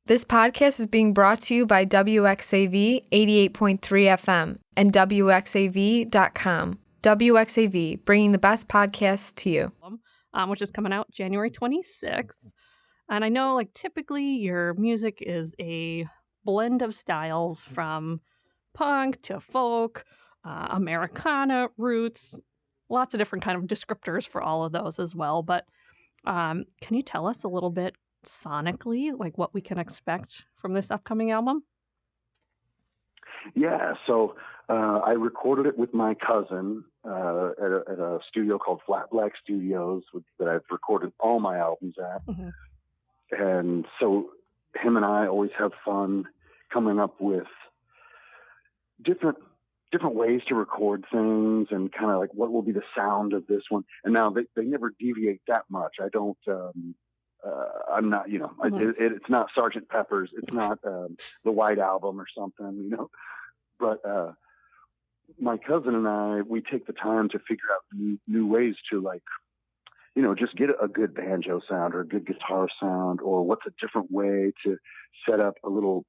This podcast is being brought to you by WXAV 88.3 FM and WXAV.com. WXAV, bringing the best podcasts to you. Which is coming out January 26th. And I know, typically your music is a blend of styles from punk to folk, Americana roots, lots of different kind of descriptors for all of those as well. But can you tell us a little bit sonically, what we can expect from this upcoming album? Yeah, so I recorded it with my cousin at a studio called Flat Black Studios that I've recorded all my albums at. Mm-hmm. And so him and I always have fun coming up with different ways to record things and kind of what will be the sound of this one. And now they never deviate that much. I don't, I'm not, mm-hmm. It's not Sgt. Pepper's. It's not the White Album or something, But my cousin and I, we take the time to figure out new ways to just get a good banjo sound or a good guitar sound, or what's a different way to set up a little,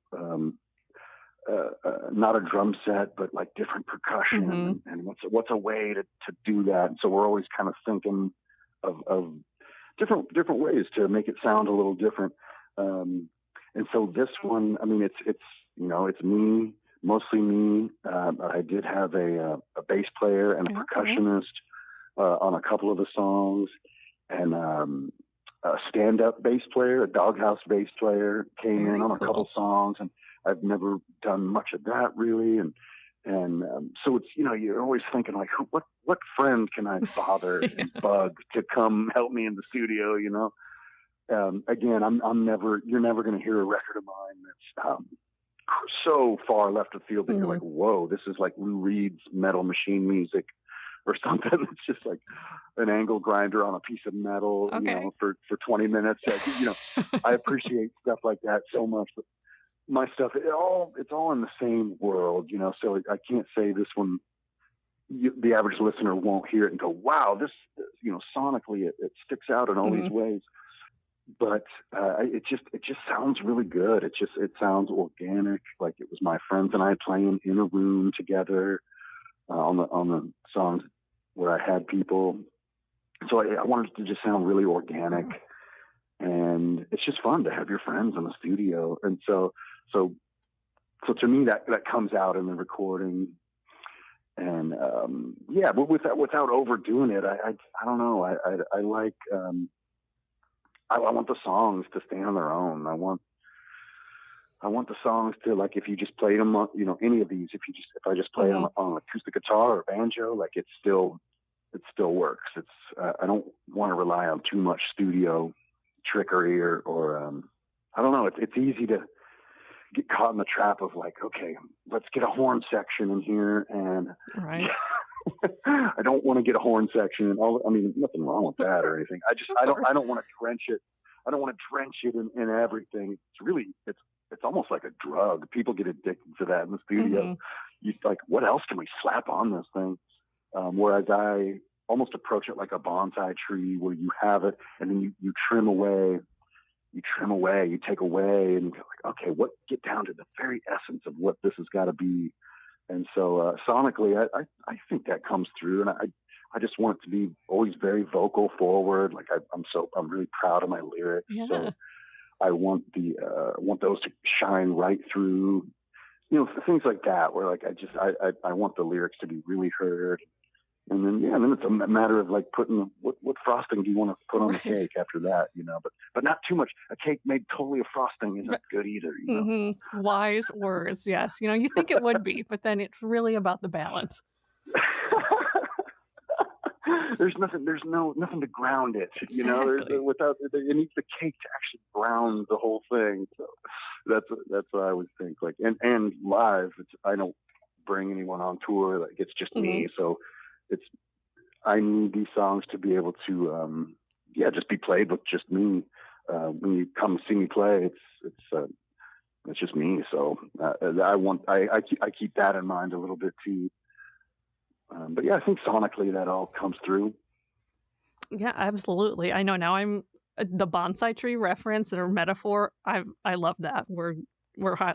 not a drum set, but different percussion, mm-hmm. and what's a way to do that. And so we're always kind of thinking of different ways to make it sound a little different. And so this one, I mean, it's me, mostly me. I did have a bass player and a percussionist on a couple of the songs, and a stand-up bass player, a doghouse bass player came in on a couple songs, and I've never done much of that really. And so it's, you're always thinking what friend can I bother and bug to come help me in the studio, again, you're never going to hear a record of mine that's so far left of field that mm-hmm. you're like, whoa, this is like Lou Reed's Metal Machine music or something. It's just like an angle grinder on a piece of metal, for 20 minutes. I appreciate stuff like that so much, but my stuff, it's all in the same world, so I can't say this one, the average listener won't hear it and go, wow, this, sonically it sticks out in all mm-hmm. these ways. But it just sounds really good. It sounds organic, like it was my friends and I playing in a room together on the songs where I had people. So I wanted it to just sound really organic, and it's just fun to have your friends in the studio. And so to me that comes out in the recording. And but without overdoing it, I don't know. I like. I want the songs to stand on their own. I want the songs to, if you just played them, any of these, if I just play mm-hmm. them on acoustic guitar or banjo, it still works. It's, I don't want to rely on too much studio trickery or I don't know. It's easy to get caught in the trap of okay, let's get a horn section in here. And right. I don't want to get a horn section and nothing wrong with that or anything. I don't want to drench it. I don't want to drench it in everything. It's really, it's almost like a drug. People get addicted to that in the studio. Mm-hmm. You what else can we slap on this thing? Whereas I almost approach it like a bonsai tree where you have it and then you trim away, you take away, and you're okay, get down to the very essence of what this has got to be. And so sonically, I think that comes through, and I just want it to be always very vocal forward. I'm really proud of my lyrics, so I want those to shine right through, things like that. Where I want the lyrics to be really heard, and then it's a matter of putting what frosting do you want to put on the cake after that, but not too much. A cake made totally of frosting isn't good either. Mm-hmm. Wise words, yes. You think it would be, but then it's really about the balance. There's nothing to ground it. Exactly. It needs the cake to actually ground the whole thing. So that's what I always think. And live, I don't bring anyone on tour. It's just mm-hmm. me. So I need these songs to be able to, just be played with just me. When you come see me play, it's just me. So I keep that in mind a little bit too. But I think sonically that all comes through. Yeah, absolutely. I know now I'm the bonsai tree reference or metaphor, I love that.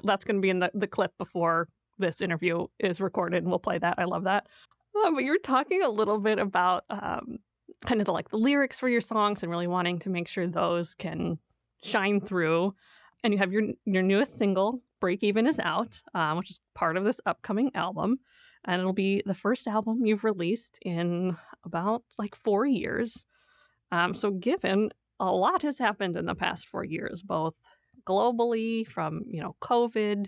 That's going to be in the clip before this interview is recorded, and we'll play that. I love that. But you're talking a little bit about kind of the lyrics for your songs and really wanting to make sure those can shine through. And you have your newest single, Break Even, is out, which is part of this upcoming album. And it'll be the first album you've released in about 4 years. So given a lot has happened in the past 4 years, both globally from, COVID,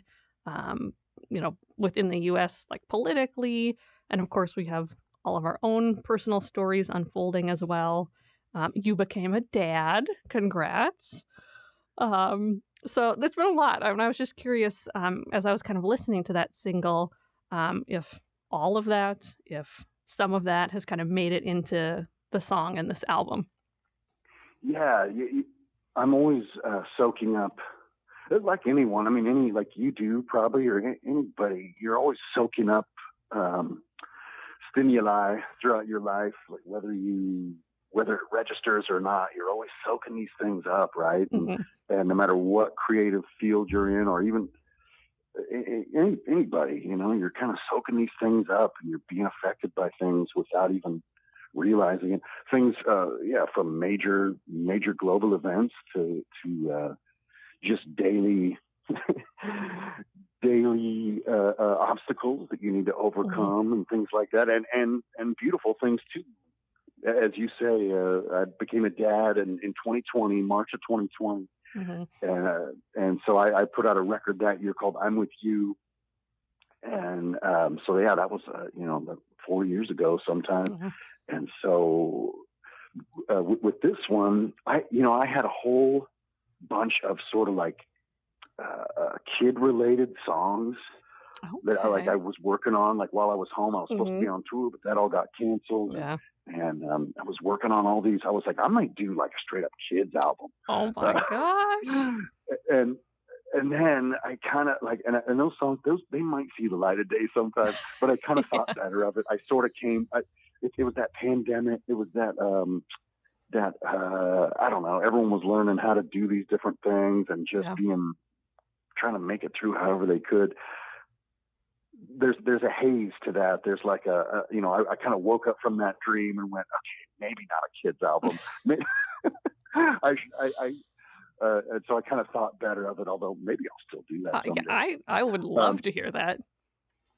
within the U.S., politically. And of course, we have all of our own personal stories unfolding as well. You became a dad. Congrats. So there's been a lot. I was just curious, as I was kind of listening to that single, if all of that, if some of that has kind of made it into the song and this album. Yeah, I'm always soaking up, like anyone. I mean, like you do probably, or anybody. You're always soaking up stimuli throughout your life, whether it registers or not. You're always soaking these things up, right? Mm-hmm. And no matter what creative field you're in, or even anybody, you're kind of soaking these things up, and you're being affected by things without even realizing it. Things, from major global events to just daily obstacles that you need to overcome, and things like that, and beautiful things too. As you say, I became a dad in 2020, March of 2020. Mm-hmm. And so I put out a record that year called I'm With You. And that was, 4 years ago sometime. Mm-hmm. And so with this one, I had a whole bunch of sort of kid-related songs that I was working on. While I was home, I was supposed to be on tour, but that all got canceled. Yeah. And I was working on all these. I was like, I might do a straight up kids album. Oh my gosh! And then I kind of and those songs, they might see the light of day sometimes. But I kind of thought better of it. I sort of came. It was that pandemic. It was that I don't know. Everyone was learning how to do these different things and just trying to make it through however they could. There's a haze to that. There's I kind of woke up from that dream and went, okay, maybe not a kids album. And so I kind of thought better of it, although maybe I'll still do that someday. I would love to hear that.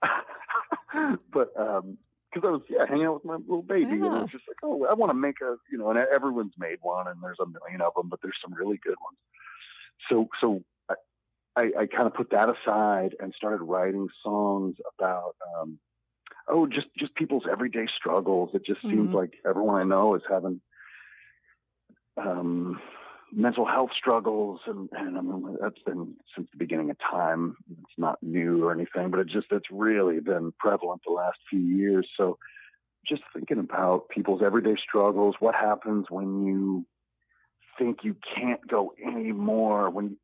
But because I was hanging out with my little baby, and I was just I want to make and everyone's made one, and there's a million of them, but there's some really good ones. So I kind of put that aside and started writing songs about just people's everyday struggles. It just seems like everyone I know is having mental health struggles, and I mean, that's been since the beginning of time. It's not new or anything, but it's really been prevalent the last few years. So just thinking about people's everyday struggles, what happens when you think you can't go anymore, when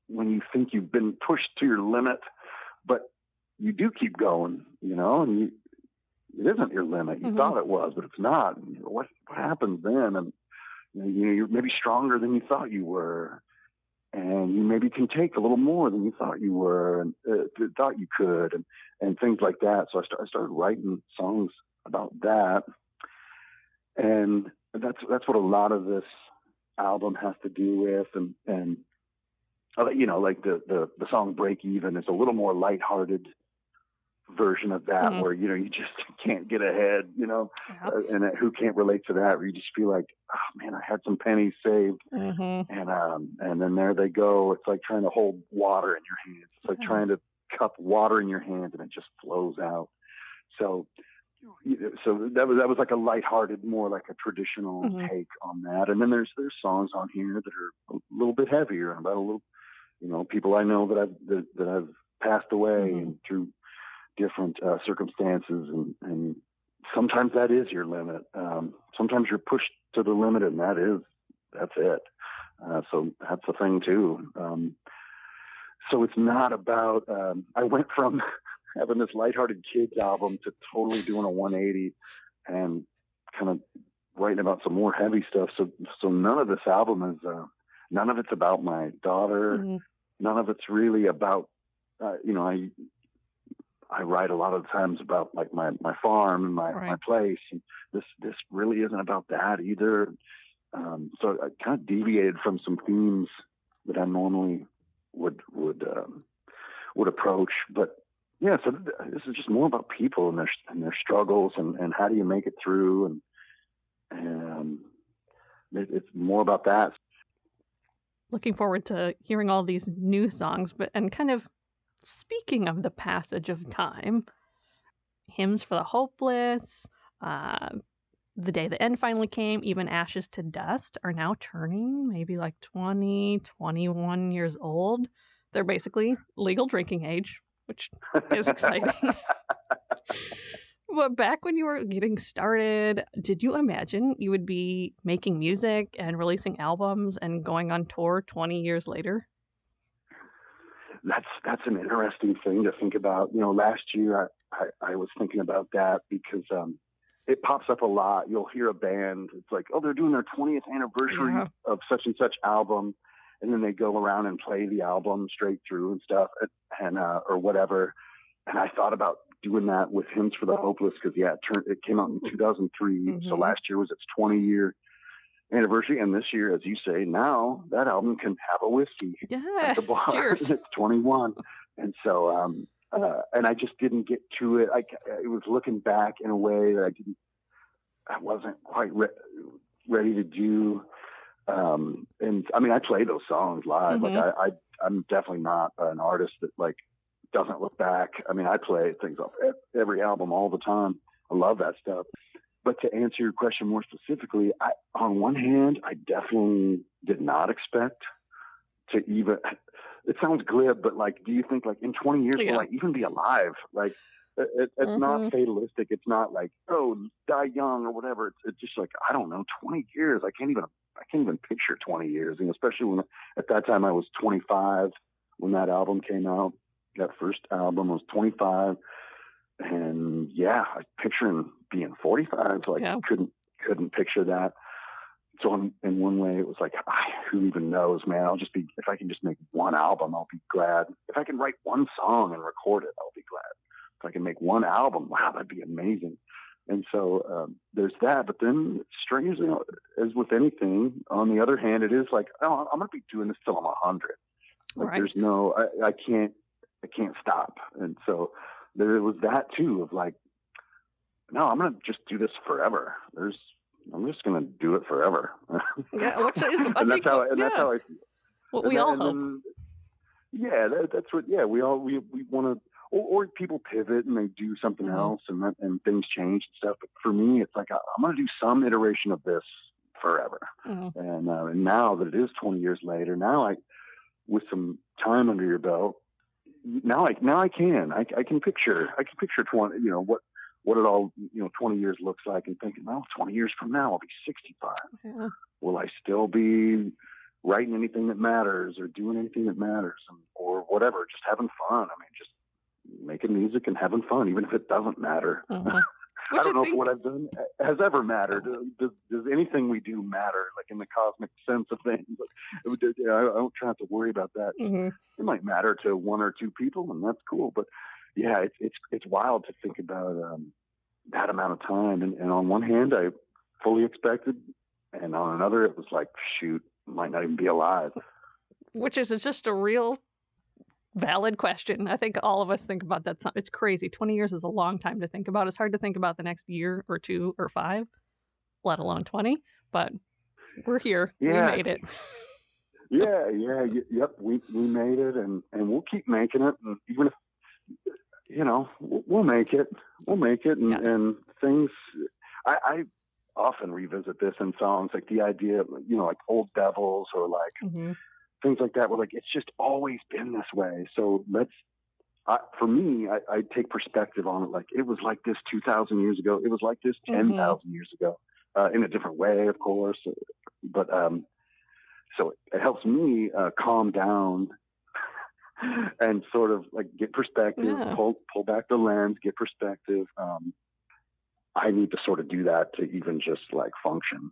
you think you've been pushed to your limit, but you do keep going, and it isn't your limit. You thought it was, but it's not. And what happens then? And you're maybe stronger than you thought you were, and you maybe can take a little more than you thought you were, and thought you could, and things like that. So I started writing songs about that, and that's what a lot of this album has to do with, and the song Break Even is a little more lighthearted version of that, where you just can't get ahead, and who can't relate to that, where you just feel like, oh man, I had some pennies saved, and then there they go. It's like trying to hold water in your hands. It's like trying to cup water in your hands, and it just flows out. So that was like a lighthearted, more like a traditional take on that. And then there's songs on here that are a little bit heavier, about a little, people I know that I've passed away and through different circumstances, and sometimes that is your limit. Sometimes you're pushed to the limit, and that's it. So that's the thing too. So it's not about. I went from having this lighthearted kids album to totally doing a 180 and kind of writing about some more heavy stuff. So none of this album is, none of it's about my daughter. Mm-hmm. None of it's really about, I write a lot of times about like my farm and my place. And this really isn't about that either. So I kind of deviated from some themes that I normally would approach. But yeah, so this is just more about people and their struggles and how do you make it through, and it's more about that. Looking forward to hearing all these new songs, and kind of speaking of the passage of time, Hymns for the Hopeless, The Day the End Finally Came, even Ashes to Dust are now turning maybe like 20, 21 years old. They're basically legal drinking age, which is exciting. But back when you were getting started, did you imagine you would be making music and releasing albums and going on tour 20 years later? That's an interesting thing to think about. Last year I was thinking about that because it pops up a lot. You'll hear a band, it's like, oh, they're doing their 20th anniversary of such and such album, and then they go around and play the album straight through and stuff, and or whatever. And I thought about doing that with Hymns for the Hopeless because it came out in 2003, Mm-hmm. so last year was its 20-year anniversary, and this year, as you say, now that album can have a whiskey at the bar. Cheers. It's 21, and so and I just didn't get to it. It was looking back in a way that I wasn't quite ready to do. And I mean, I play those songs live. Mm-hmm. Like I'm definitely not an artist that like doesn't look back. I mean, I play things off every album all the time. I love that stuff. But to answer your question more specifically, on one hand, I definitely did not expect to even. It sounds glib, but like, do you think like in 20 years will I even be alive? Like, it's not fatalistic. It's not like, oh, die young or whatever. It's just like, I don't know, 20 years. I can't even picture 20 years. And especially when at that time I was 25 when that album came out. That first album was 25. And yeah, I was picturing being 45. So I couldn't picture that. So in one way, it was like, who even knows, man? If I can just make one album, I'll be glad. If I can write one song and record it, I'll be glad. If I can make one album, wow, that'd be amazing. And so there's that. But then, strangely, as with anything, on the other hand, it is like, oh, I'm going to be doing this till I'm 100. Like, there's no, I can't stop. And so there was that too of like, no, I'm going to just do this forever. I'm just going to do it forever. Yeah, which is, that's how I feel. What we all hope. That's what. Yeah, we want to, or people pivot and they do something else, and things change and stuff. But for me, it's like I'm going to do some iteration of this forever. And now that it is 20 years later, now with some time under your belt, now I can picture 20. What it all 20 years looks like, and thinking, 20 years from now I'll be 65. Yeah. Will I still be writing anything that matters or doing anything that matters, or whatever, just having fun? I mean, just making music and having fun, even if it doesn't matter. I don't know if what I've done has ever mattered. Does anything we do matter, like in the cosmic sense of things? I don't try not to worry about that. It might matter to one or two people, and that's cool. But yeah, it's wild to think about that amount of time. And on one hand, I fully expected, and on another, it was like, shoot, might not even be alive. Which is just a real valid question. I think all of us think about that. It's crazy. 20 years is a long time to think about. It's hard to think about the next year or 2 or 5, let alone 20. But we're here. Yeah. We made it. Yep. We made it, and we'll keep making it. And even if we'll make it. And things. I often revisit this in songs, like the idea of like Old Devils or like things like that. Where like it's just always been this way. So for me, I take perspective on it. Like it was like this 2,000 years ago. It was like this 10,000 years ago, in a different way, of course. But so it helps me calm down. And sort of like get perspective, pull back the lens, get perspective. I need to sort of do that to even just like function.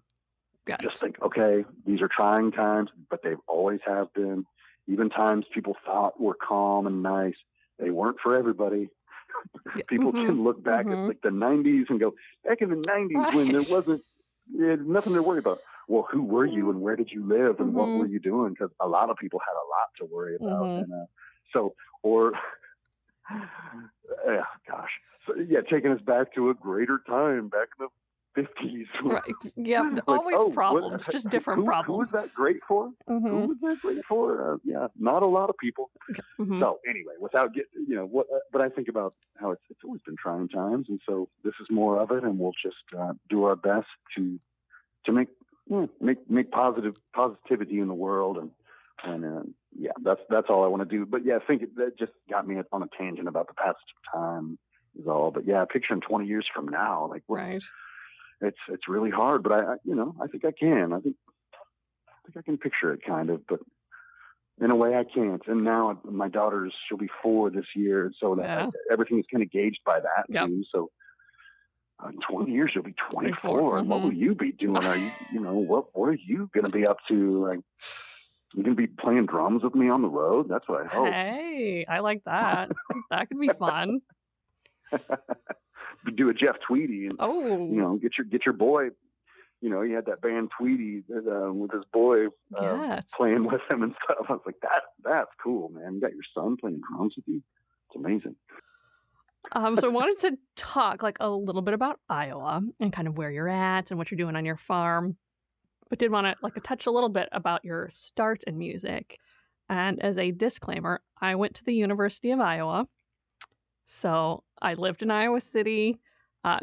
Gotcha. Just think, okay, these are trying times, but they've always have been. Even times people thought were calm and nice, they weren't for everybody. People can look back at like the 90s and go, back in the 90s when there wasn't nothing to worry about. Well, who were you and where did you live and what were you doing? Because a lot of people had a lot to worry about. And taking us back to a greater time, back in the 50s. Right. Yeah, like, always problems, just different problems. Who was that great for? Who was that great for? Not a lot of people. So anyway, without getting, but I think about how it's always been trying times, and so this is more of it, and we'll just do our best to make positivity in the world, and that's all I want to do. But I think that just got me on a tangent about the passage of time is all. But picturing 20 years from now, like right. It's really hard, but I think I can. I think I can picture it kind of, but in a way I can't. And now my she'll be 4 this year, so everything is kind of gauged by that too. So in 20 years you'll be 24. And what will you be doing? Are you, what are you going to be up to? Like, you going to be playing drums with me on the road? That's what I hope. Hey, I like that. That could be fun. Do a Jeff Tweedy and get your boy. He had that band Tweedy with his boy playing with him and stuff. I was like, that's cool, man. You got your son playing drums with you. It's amazing. So I wanted to talk like a little bit about Iowa and kind of where you're at and what you're doing on your farm, but did want to touch a little bit about your start in music. And as a disclaimer, I went to the University of Iowa. So I lived in Iowa City.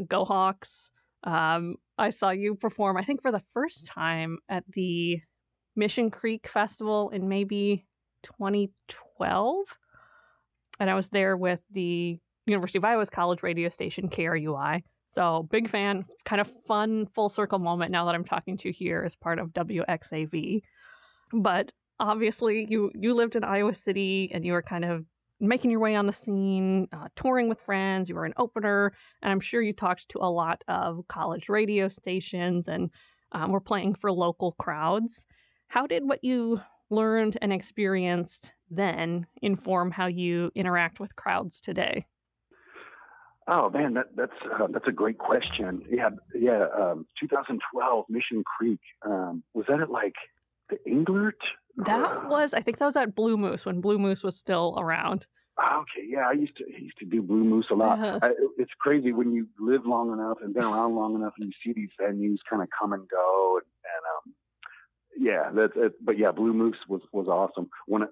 Go Hawks. I saw you perform, I think for the first time at the Mission Creek Festival in maybe 2012. And I was there with the University of Iowa's college radio station, KRUI. So big fan, kind of fun, full circle moment now that I'm talking to you here as part of WXAV. But obviously you lived in Iowa City and you were kind of making your way on the scene, touring with friends. You were an opener, and I'm sure you talked to a lot of college radio stations and were playing for local crowds. How did what you learned and experienced then inform how you interact with crowds today? Oh man, that's a great question. 2012 Mission Creek. Was that at like the Englert? I think that was at Blue Moose when Blue Moose was still around. Okay, I used to do Blue Moose a lot. It's crazy when you live long enough and been around long enough, and you see these venues kind of come and go. That's it. But Blue Moose was awesome. When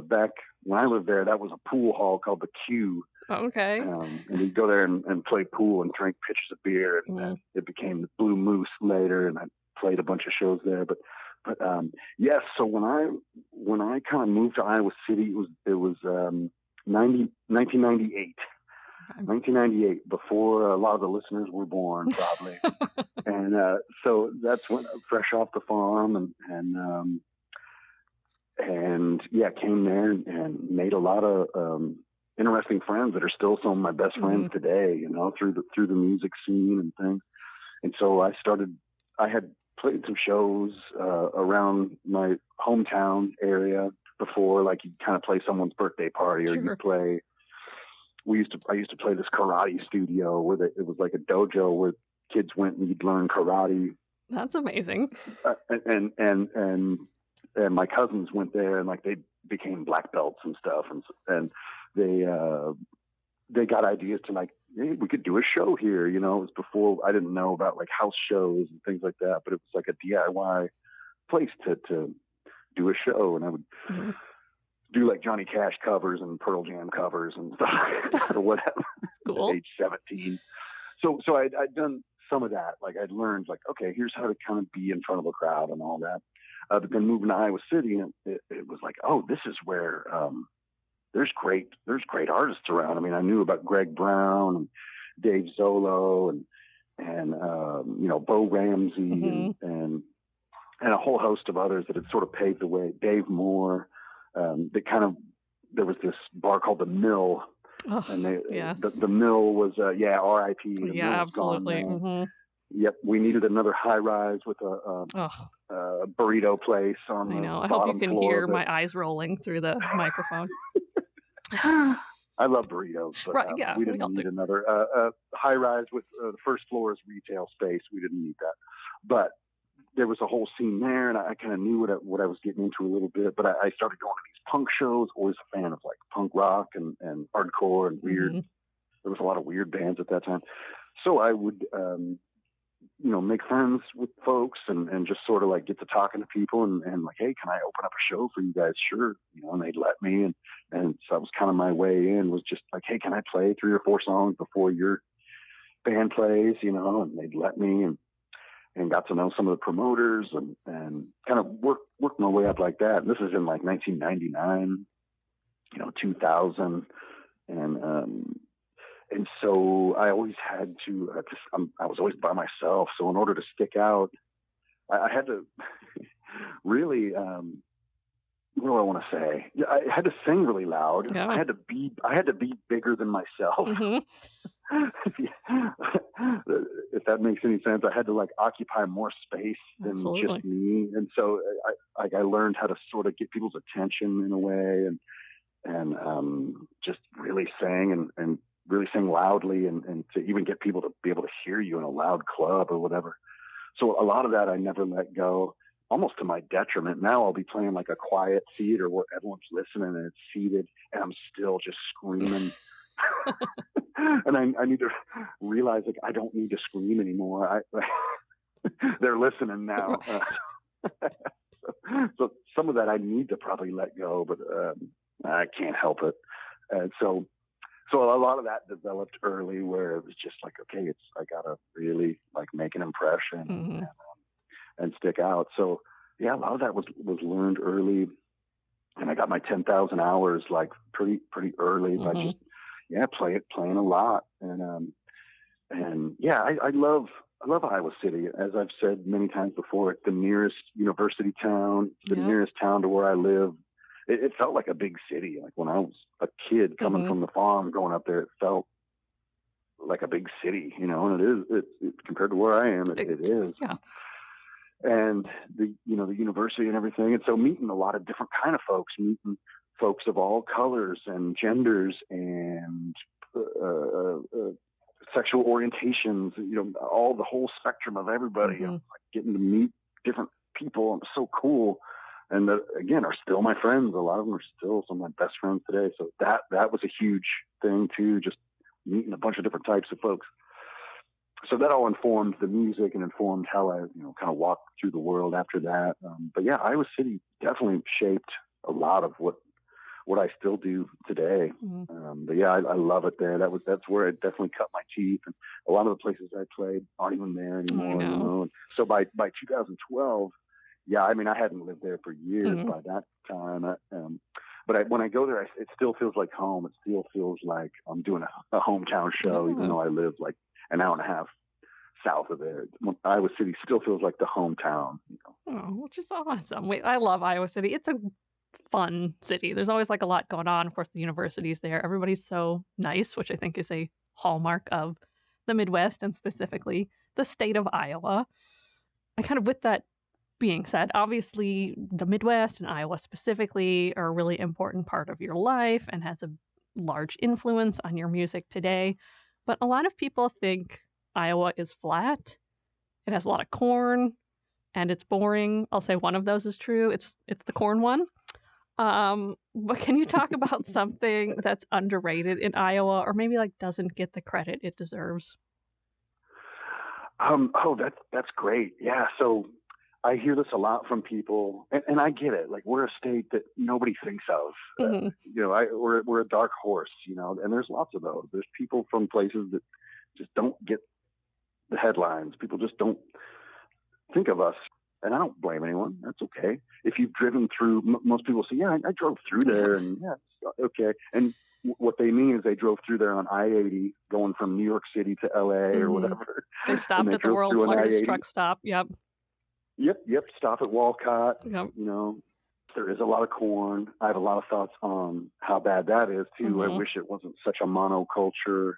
back when I lived there, that was a pool hall called the Q. Okay. And we'd go there and play pool and drink pitchers of beer, and it became the Blue Moose later, and I played a bunch of shows there. But so when I kind of moved to Iowa City, it was 1998. 1998, before a lot of the listeners were born, probably. And so that's when, fresh off the farm, and came there and made a lot of interesting friends that are still some of my best friends today. Through the music scene and things. And so I had played some shows around my hometown area before, like you'd kind of play someone's birthday party, or you'd play. I used to play this karate studio where it was like a dojo where kids went and you'd learn karate. That's amazing. And my cousins went there, and like they became black belts and stuff, and they got ideas to like, hey, we could do a show here. It was before I didn't know about like house shows and things like that, but it was like a DIY place to do a show, and I would do like Johnny Cash covers and Pearl Jam covers and stuff or whatever. That's cool. At age 17. So I'd done some of that. Like I'd learned like, okay, here's how to kind of be in front of a crowd and all that. But then moving to Iowa City, and it was like, oh, this is where there's great artists around. I mean, I knew about Greg Brown and Dave Zolo and Bo Ramsey and a whole host of others that had sort of paved the way. Dave Moore. There was this bar called the Mill Oh, and they yes. the mill was R.I.P. The mill was absolutely. gone now. Yep, we needed another high rise with a burrito place on I the know. I hope you bottom can floor hear of it. my eyes rolling through the microphone. I love burritos, but Right, yeah, we we didn't all need do. another high rise with the first floor is retail space. We didn't need that, but there was a whole scene there, and I kind of knew what I was getting into a little bit. But I started going to these punk shows. Always a fan of like punk rock and hardcore and weird. There was a lot of weird bands at that time, so I would make friends with folks and just sort of like get to talking to people and like, hey, can I open up a show for you guys? Sure. And they'd let me. And so that was kind of my way in, was just like, hey, can I play 3 or 4 songs before your band plays, and they'd let me and got to know some of the promoters and kind of worked my way up like that. And this is in like 1999, 2000. And so I always had to, I was always by myself. So in order to stick out, I had to really, what do I want to say? I had to sing really loud. Yeah. I had to be bigger than myself. If that makes any sense. I had to like occupy more space than just me. And so I learned how to sort of get people's attention in a way and just really sing and really sing loudly and to even get people to be able to hear you in a loud club or whatever. So a lot of that I never let go, almost to my detriment. Now I'll be playing like a quiet theater where everyone's listening and it's seated and I'm still just screaming. And I need to realize like I don't need to scream anymore. They're listening now. So some of that I need to probably let go, but I can't help it. And so a lot of that developed early, where it was just like, okay, I gotta really like make an impression and stick out. So yeah, a lot of that was learned early, and I got my 10,000 hours like pretty early by just playing a lot. And yeah, I love Iowa City. As I've said many times before, it's the nearest university town, the nearest town to where I live. It felt like a big city. Like when I was a kid coming from the farm, going up there, it felt like a big city, and it is compared to where I am, it is. Yeah. And the university and everything. And so meeting a lot of different kind of folks, meeting folks of all colors and genders and sexual orientations, all the whole spectrum of everybody, like getting to meet different people. It was so cool. And again, are still my friends. A lot of them are still some of my best friends today. So that was a huge thing too, just meeting a bunch of different types of folks. So that all informed the music and informed how I, kind of walked through the world after that. But yeah, Iowa City definitely shaped a lot of what I still do today. But yeah, I love it there. That's where it definitely cut my teeth. And a lot of the places I played aren't even there anymore. And so by 2012. Yeah, I mean, I hadn't lived there for years by that time. But when I go there, it still feels like home. It still feels like I'm doing a hometown show, even though I live like an hour and a half south of there. Iowa City still feels like the hometown. Oh, which is awesome. I love Iowa City. It's a fun city. There's always like a lot going on. Of course, the university's there. Everybody's so nice, which I think is a hallmark of the Midwest and specifically the state of Iowa. I kind of, with that being said, obviously the Midwest and Iowa specifically are a really important part of your life and has a large influence on your music today. But a lot of people think Iowa is flat. It has a lot of corn and it's boring. I'll say one of those is true. It's the corn one. But can you talk about something that's underrated in Iowa or maybe like doesn't get the credit it deserves? That's great. Yeah. So I hear this a lot from people, and I get it. Like, we're a state that nobody thinks of. We're a dark horse, and there's lots of those. There's people from places that just don't get the headlines. People just don't think of us, and I don't blame anyone. That's okay. If you've driven through, most people say, yeah, I drove through there, and yeah, it's okay. And what they mean is they drove through there on I-80 going from New York City to LA or whatever. They stopped at the world's largest truck stop. Yep. Stop at Walcott, there is a lot of corn. I have a lot of thoughts on how bad that is too. I wish it wasn't such a monoculture.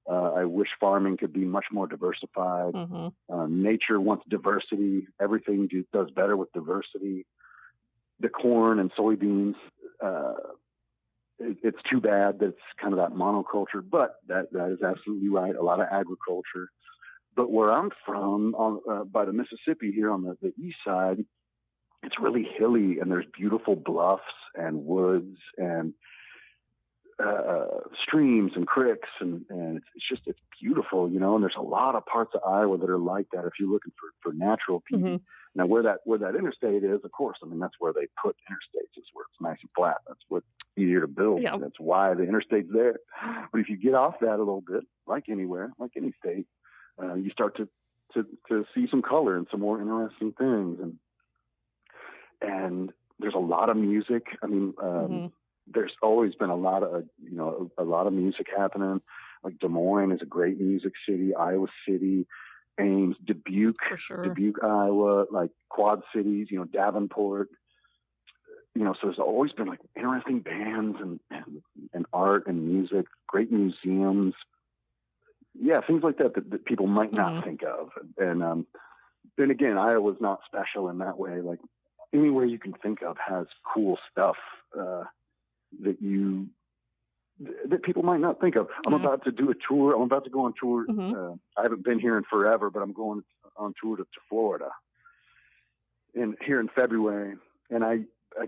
I wish farming could be much more diversified. Nature wants diversity. Everything does better with diversity. The corn and soybeans, it's too bad that it's kind of that monoculture, but that is absolutely right. A lot of agriculture. But where I'm from, by the Mississippi here on the east side, it's really hilly, and there's beautiful bluffs and woods and streams and creeks, and it's beautiful, and there's a lot of parts of Iowa that are like that if you're looking for natural beauty. Now where that interstate is, of course, I mean, that's where they put interstates, is where it's nice and flat. That's what's easier to build. Yep. That's why the interstate's there. But if you get off that a little bit, like anywhere, like any state, you start to see some color and some more interesting things, and there's a lot of music. I mean, there's always been a lot of music happening. Like Des Moines is a great music city. Iowa City, Ames, Dubuque, Dubuque, Iowa, like Quad Cities, Davenport. So there's always been like interesting bands and art and music, great museums. Yeah, things like that people might not think of. And then again, Iowa's not special in that way. Like anywhere you can think of has cool stuff that people might not think of. I'm about to do a tour. I'm about to go on tour. I haven't been here in forever, but I'm going on tour to Florida here in February. And I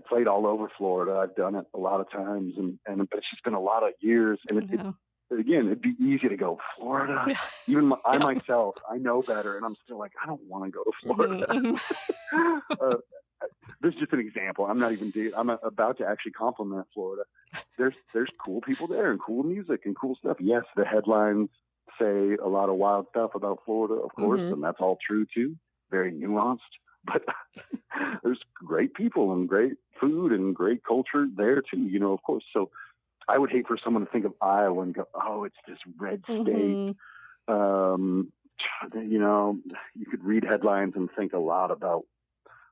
played all over Florida. I've done it a lot of times, but it's just been a lot of years. And again, it'd be easy to go Florida. Even I myself, I know better, and I'm still like, I don't want to go to Florida. This is just an example. I'm about to actually compliment Florida. There's cool people there and cool music and cool stuff. Yes, the headlines say a lot of wild stuff about Florida, of course, and that's all true too. Very nuanced, but there's great people and great food and great culture there too, of course. So I would hate for someone to think of Iowa and go, oh, it's this red state. You could read headlines and think a lot about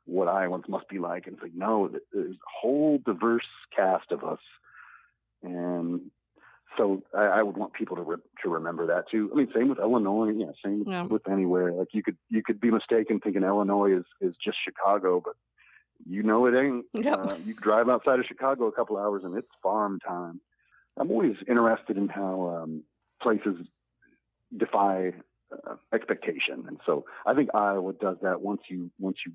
what Iowans must be like. And it's like, no, there's a whole diverse cast of us. And so I would want people to remember that too. I mean, same with Illinois. Yeah. Same with anywhere. Like you could be mistaken thinking Illinois is just Chicago, but it ain't. You drive outside of Chicago a couple hours and it's farm time. I'm always interested in how places defy expectation, and so I think Iowa does that once you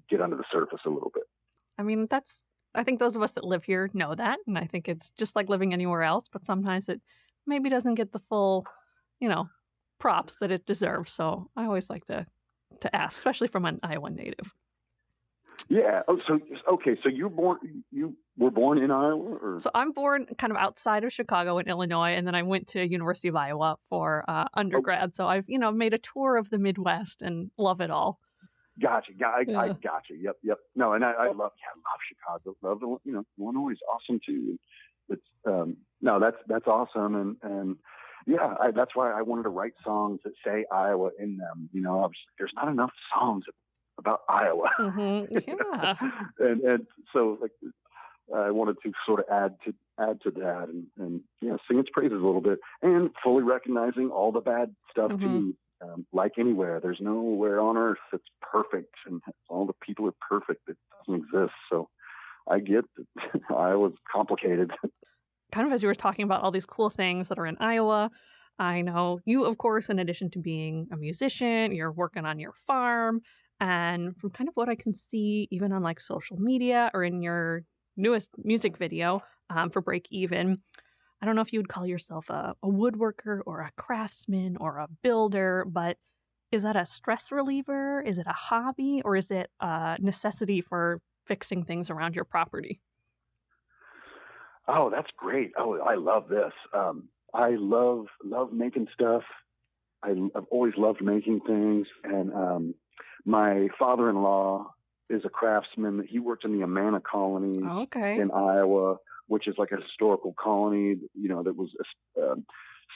get under the surface a little bit. I mean, I think those of us that live here know that, and I think it's just like living anywhere else, but sometimes it maybe doesn't get the full, props that it deserves. So I always like to ask, especially from an Iowa native. Yeah. Oh, so okay. So you were born in Iowa, or? So I'm born kind of outside of Chicago in Illinois, and then I went to University of Iowa for undergrad. So I've made a tour of the Midwest and love it all. Gotcha. I gotcha. Yep. No, and I love Chicago. Love Illinois is awesome too. It's that's awesome, and yeah, that's why I wanted to write songs that say Iowa in them. There's not enough songs about Iowa. Yeah. and so like I wanted to sort of add to that and sing its praises a little bit, and fully recognizing all the bad stuff too. Like anywhere, there's nowhere on earth that's perfect, and all the people are perfect. It doesn't exist. So I get that Iowa's complicated. Kind of as you were talking about all these cool things that are in Iowa, I know you, of course, in addition to being a musician, you're working on your farm. And from kind of what I can see, even on like social media or in your newest music video for Break Even, I don't know if you would call yourself a woodworker or a craftsman or a builder, but is that a stress reliever? Is it a hobby? Or is it a necessity for fixing things around your property? Oh, that's great. Oh, I love this. I love making stuff. I've always loved making things. And my father-in-law is a craftsman. He worked in the Amana colony in Iowa, which is like a historical colony, that was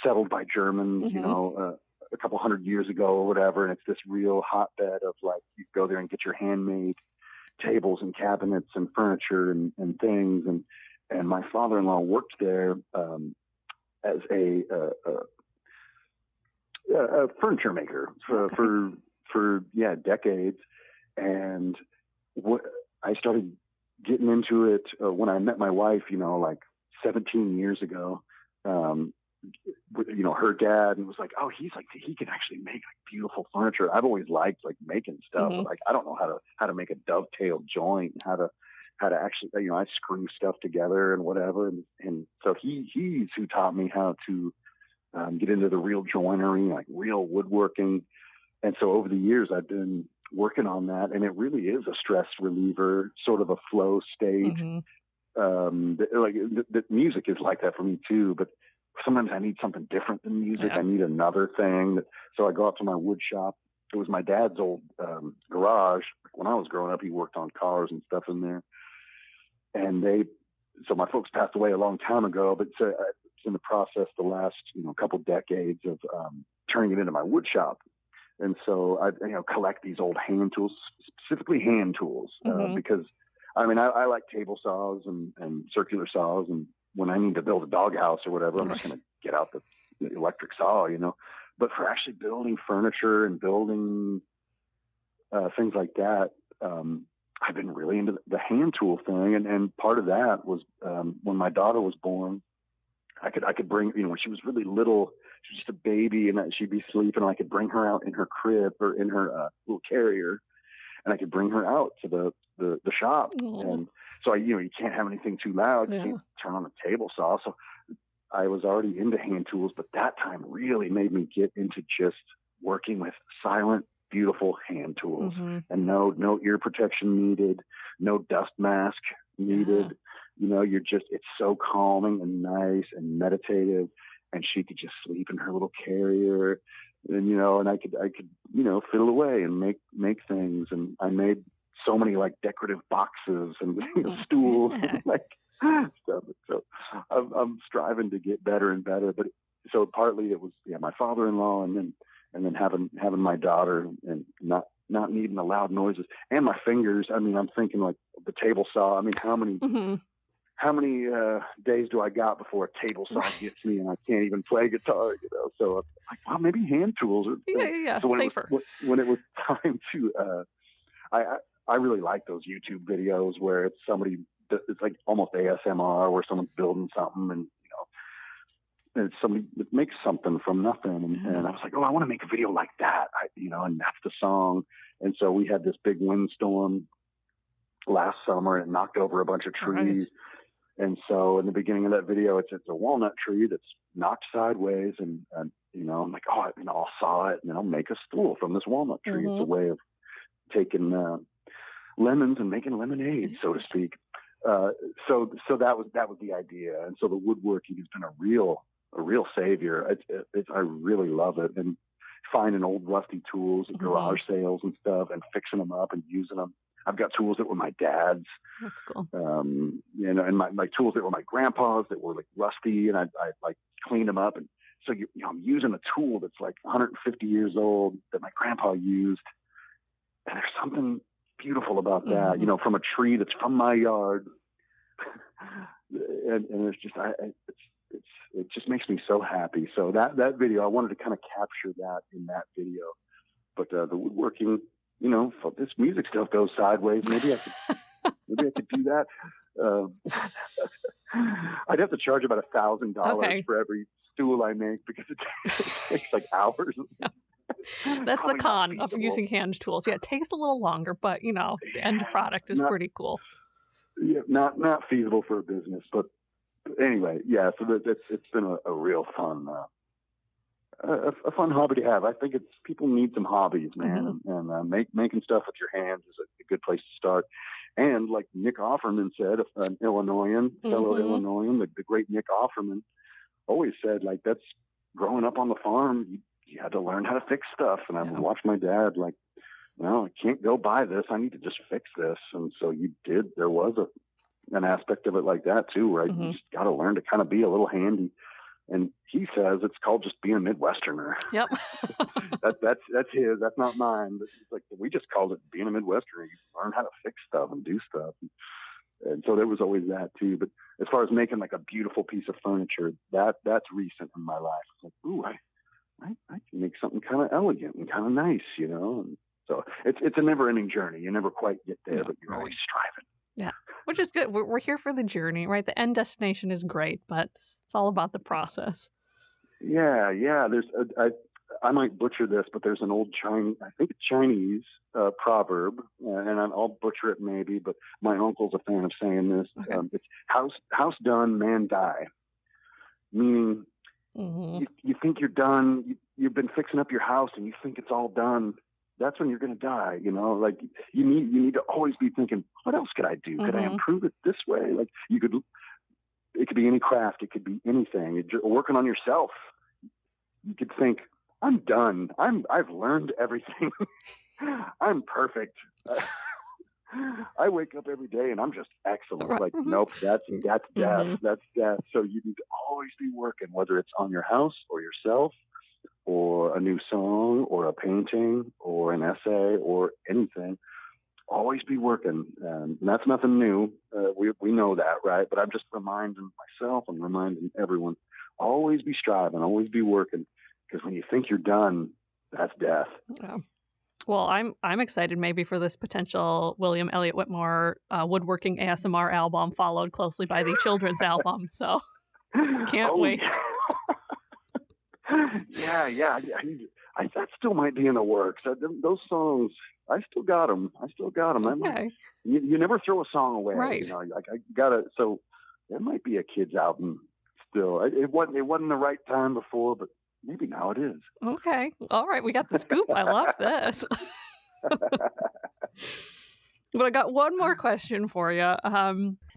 settled by Germans, a couple hundred years ago or whatever. And it's this real hotbed of like, you go there and get your handmade tables and cabinets and furniture and things. And my father-in-law worked there as a furniture maker for decades. And I started getting into it when I met my wife, like 17 years ago. Her dad, and was like, oh, he can actually make like beautiful furniture. I've always liked like making stuff, but like I don't know how to make a dovetail joint, and how to actually, I screw stuff together and whatever. And so he's who taught me how to get into the real joinery, like real woodworking. And so over the years, I've been working on that, and it really is a stress reliever, sort of a flow state. The music is like that for me too, but sometimes I need something different than music. Yeah. I need another thing. So I go out to my wood shop. It was my dad's old garage. When I was growing up, he worked on cars and stuff in there. And so my folks passed away a long time ago, but it's in the process the last couple decades of turning it into my wood shop. And so I collect these old hand tools, specifically hand tools, because I like table saws and circular saws, and when I need to build a doghouse or whatever, I'm just going to get out the electric saw, But for actually building furniture and building things like that, I've been really into the hand tool thing. And part of that was when my daughter was born, I could bring, when she was really little, she was just a baby, and she'd be sleeping, and I could bring her out in her crib or in her little carrier, and I could bring her out to the shop. And so you can't have anything too loud. You can't turn on the table saw. So I was already into hand tools, but that time really made me get into just working with silent, beautiful hand tools, and no ear protection needed, no dust mask needed. It's so calming and nice and meditative, and she could just sleep in her little carrier, and I could fiddle away and make things. And I made so many like decorative boxes and stools and like stuff. So I'm striving to get better and better. But so partly it was my father-in-law, and then having my daughter, and not needing the loud noises, and my fingers. I'm thinking like the table saw. How many days do I got before a table saw gets me and I can't even play guitar? So I'm like, well, maybe hand tools are so safer. When it was time to, I really like those YouTube videos where it's somebody. It's like almost ASMR, where someone's building something, and and somebody that makes something from nothing. And I was like, oh, I want to make a video like that, and that's the song. And so we had this big windstorm last summer, and it knocked over a bunch of trees. Right. And so in the beginning of that video, it's a walnut tree that's knocked sideways, and I'm like, oh, I'll saw it, and then I'll make a stool from this walnut tree. It's a way of taking lemons and making lemonade, so to speak. So that was the idea. And so the woodworking has been a real savior. I really love it. And finding old rusty tools at garage sales and stuff, and fixing them up and using them. I've got tools that were my dad's. That's cool. And my tools that were my grandpa's that were like rusty, and I like cleaned them up. And so I'm using a tool that's like 150 years old that my grandpa used. And there's something beautiful about that, from a tree that's from my yard. and it's just, it just makes me so happy. So that video, I wanted to kind of capture that in that video. But the woodworking, if this music stuff goes sideways, maybe I could do that. I'd have to charge about $1,000 for every stool I make, because it takes like hours. That's the con of using hand tools. Yeah, it takes a little longer, but the end product is pretty cool. Yeah, not feasible for a business, but anyway, yeah. So it's been a real fun, a fun hobby to have. I think people need some hobbies, man, and making stuff with your hands is a good place to start. And like Nick Offerman said, an Illinoisan, fellow Illinoisan, the great Nick Offerman, always said, like, that's growing up on the farm. You had to learn how to fix stuff. And I would watch my dad like, no, I can't go buy this. I need to just fix this. And so you did. There was an aspect of it like that too, right? You just got to learn to kind of be a little handy. And he says it's called just being a Midwesterner. Yep. That's his. That's not mine. But it's like, we just called it being a Midwesterner. You learn how to fix stuff and do stuff. And so there was always that too. But as far as making like a beautiful piece of furniture, that's recent in my life. It's like, ooh, I can make something kind of elegant and kind of nice, And so it's a never-ending journey. You never quite get there, but you're always striving. Yeah, which is good. We're here for the journey, right? The end destination is great, but it's all about the process. Yeah. There's I might butcher this, but there's an old Chinese proverb, and I'll butcher it maybe, but my uncle's a fan of saying this. Okay. It's house done, man die. Meaning, you think you're done. You've been fixing up your house, and you think it's all done. That's when you're going to die. Like you need to always be thinking, what else could I do? Could I improve it this way? Like it could be any craft. It could be anything. You're working on yourself. You could think, I'm done. I've learned everything. I'm perfect. I wake up every day and I'm just excellent. Like, nope, that's death. That's death. So you need to always be working, whether it's on your house or yourself or a new song or a painting or an essay or anything. Always be working. And that's nothing new. We know that, right? But I'm just reminding myself and reminding everyone, always be striving, always be working. Because when you think you're done, that's death. Yeah. Well, I'm excited maybe for this potential William Elliott Whitmore woodworking ASMR album, followed closely by the children's album. So can't wait. Yeah. That still might be in the works. Those songs, I still got them. Okay. You never throw a song away. Right. I gotta. So there might be a kids album still. It wasn't the right time before, but maybe now it is. Okay. All right. We got the scoop. I love this. But I got one more question for you.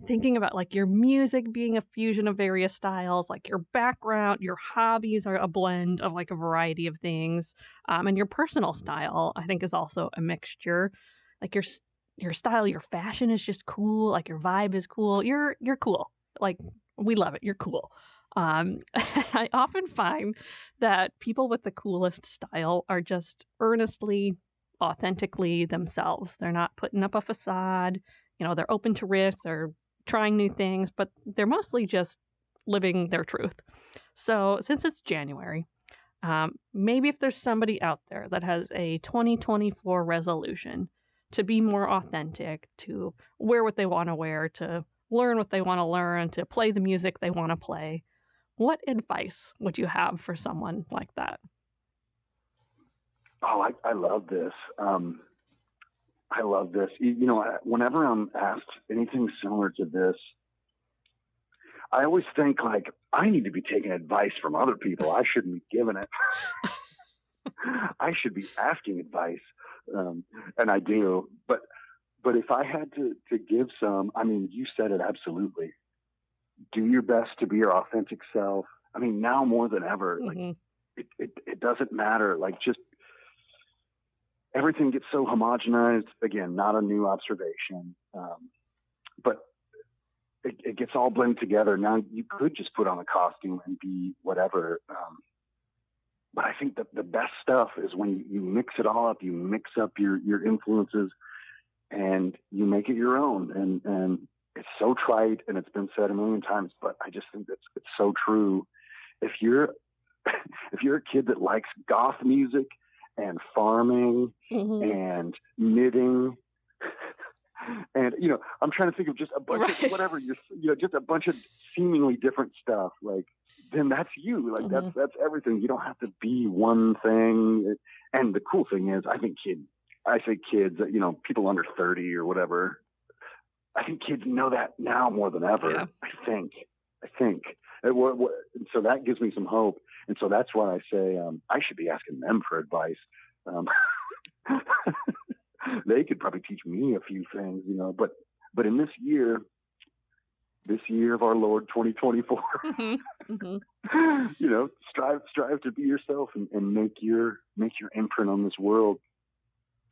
Thinking about like your music being a fusion of various styles, like your background, your hobbies are a blend of like a variety of things. And your personal style, I think, is also a mixture. Like your style, your fashion is just cool. Like your vibe is cool. You're cool. Like we love it. You're cool. I often find that people with the coolest style are just earnestly, authentically themselves. They're not putting up a facade. They're open to risks. They're trying new things, but they're mostly just living their truth. So since it's January, maybe if there's somebody out there that has a 2024 resolution to be more authentic, to wear what they want to wear, to learn what they want to learn, to play the music they want to play, what advice would you have for someone like that? Oh, I love this. I love this. Whenever I'm asked anything similar to this, I always think like, I need to be taking advice from other people. I shouldn't be giving it. I should be asking advice. And I do. But if I had to give some, you said it absolutely. Do your best to be your authentic self. Now more than ever, like it doesn't matter. Like just everything gets so homogenized. Again, not a new observation, but it gets all blended together. Now you could just put on a costume and be whatever. But I think that the best stuff is when you mix it all up. You mix up your influences and you make it your own. And it's so trite and it's been said a million times, but I just think it's so true. If you're a kid that likes goth music and farming and knitting, and I'm trying to think of just a bunch of whatever just a bunch of seemingly different stuff. Like, then that's you. Like that's everything. You don't have to be one thing. And the cool thing is, I think kids, people under 30 or whatever. I think kids know that now more than ever. Yeah. I think. So that gives me some hope. And so that's why I say I should be asking them for advice. They could probably teach me a few things, but in this year of our Lord 2024, strive to be yourself and make your imprint on this world.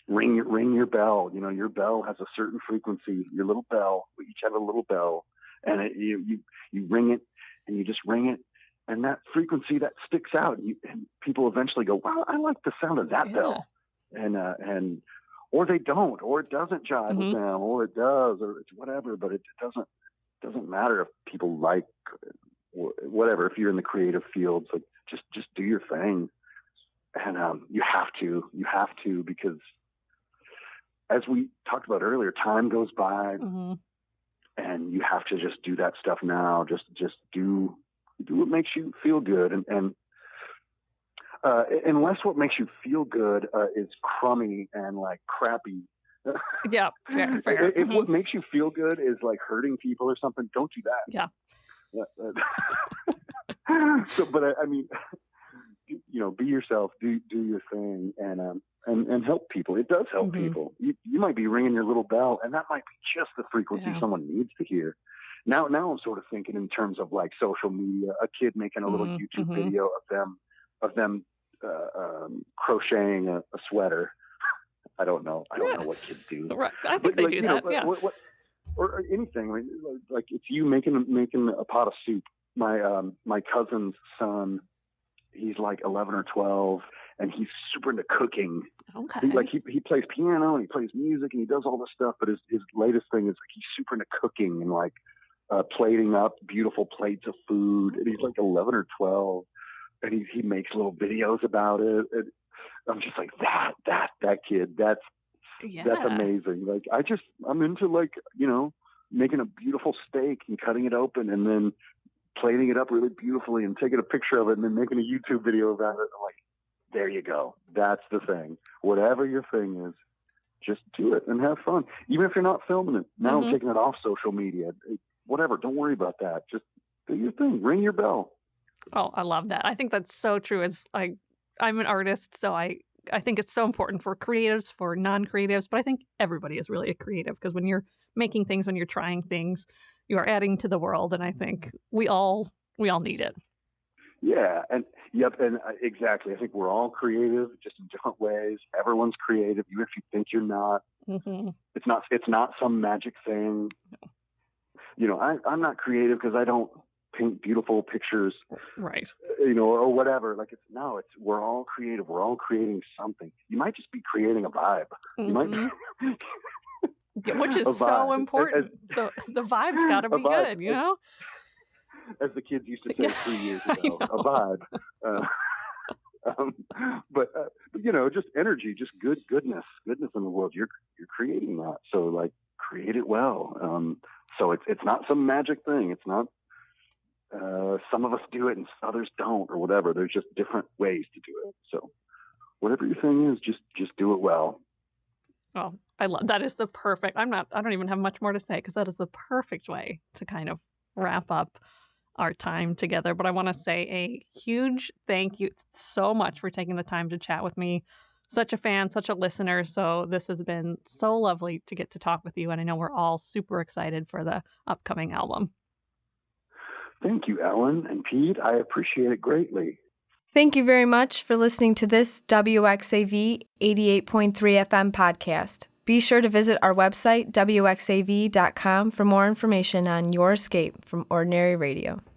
Ring your bell. Your bell has a certain frequency. Your little bell. We each have a little bell, and you ring it, and you just ring it, that frequency that sticks out, and people eventually go, wow, I like the sound of that bell. And or they don't, or it doesn't jive with them, or it does, or it's whatever, but it doesn't matter if people like whatever. If you're in the creative fields, like just do your thing. And you have to, because as we talked about earlier, time goes by, and you have to just do that stuff now. Just do what makes you feel good, and unless what makes you feel good is crummy and like crappy. Yeah, fair. If what makes you feel good is like hurting people or something, don't do that. Yeah. So, but I mean, be yourself, do your thing, and help people. It does help people. You might be ringing your little bell, and that might be just the frequency someone needs to hear. Now I'm sort of thinking in terms of like social media, a kid making a little YouTube video of them crocheting a sweater. I don't know what kids do. Right. I think they do that. Yeah. Or anything like it's you making a pot of soup. My cousin's son, he's like 11 or 12, and he's super into cooking. Okay. He plays piano and he plays music and he does all this stuff, but his latest thing is like he's super into cooking and like plating up beautiful plates of food. And he's like 11 or 12, and he makes little videos about it. And I'm just like that kid. That's amazing. Like I'm into like, making a beautiful steak and cutting it open and then plating it up really beautifully and taking a picture of it and then making a YouTube video about it. I'm like, there you go. That's the thing. Whatever your thing is, just do it and have fun. Even if you're not filming it. Now I'm taking it off social media. Whatever. Don't worry about that. Just do your thing. Ring your bell. Oh, I love that. I think that's so true. It's like, I'm an artist, so I think it's so important for creatives, for non-creatives, but I think everybody is really a creative, because when you're making things, when you're trying things, you are adding to the world, and I think we all need it. Yeah, and exactly. I think we're all creative, just in different ways. Everyone's creative, even if you think you're not. It's not some magic thing. I'm not creative because I don't paint beautiful pictures, right? Or whatever. Like we're all creative. We're all creating something. You might just be creating a vibe. You might be which is so important. The vibe's got to be good, as the kids used to say 3 years ago, a vibe. But just energy, just goodness in the world. You're creating that, so like create it well. So it's not some magic thing. It's not. Some of us do it and others don't, or whatever. There's just different ways to do it. So whatever your thing is, just do it well. Oh, I love that. Is the perfect. I don't even have much more to say, because that is the perfect way to kind of wrap up our time together. But I want to say a huge thank you so much for taking the time to chat with me. Such a fan, such a listener. So this has been so lovely to get to talk with you. And I know we're all super excited for the upcoming album. Thank you, Ellen and Pete. I appreciate it greatly. Thank you very much for listening to this WXAV 88.3 FM podcast. Be sure to visit our website, WXAV.com, for more information on your escape from ordinary radio.